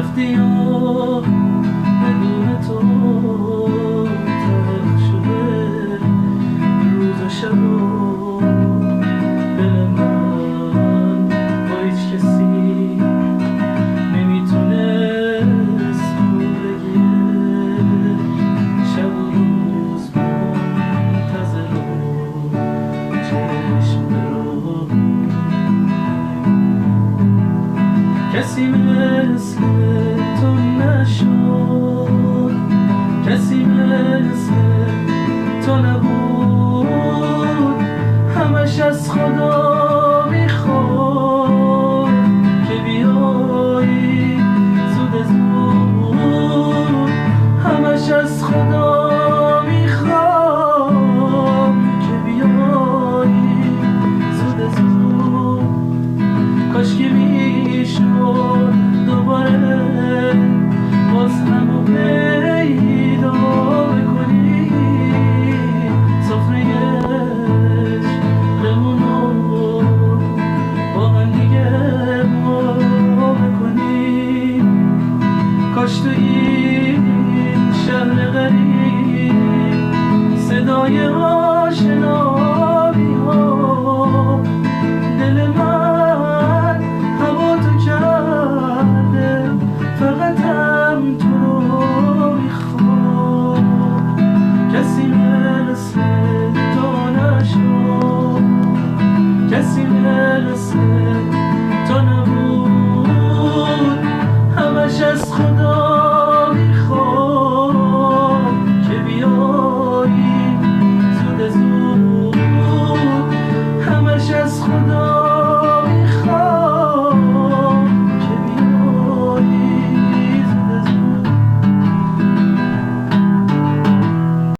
رفتی و بدون تو تلخ شده روز و شب و دل من با هیچ کسی نمیتونست بگیره شب و روز منتظر و چشم برو کسی مثل تو نشد کسی مثل تو نبود همش از خدا میخواد که بیایی زود زود همش از خدا میخواد که بیایی زود زود کاش که میشد دوباره باز همو پیدا بکنی سفره عشقمونو با هم دیگه ما بکنی کاش تو این شهر غریب صدای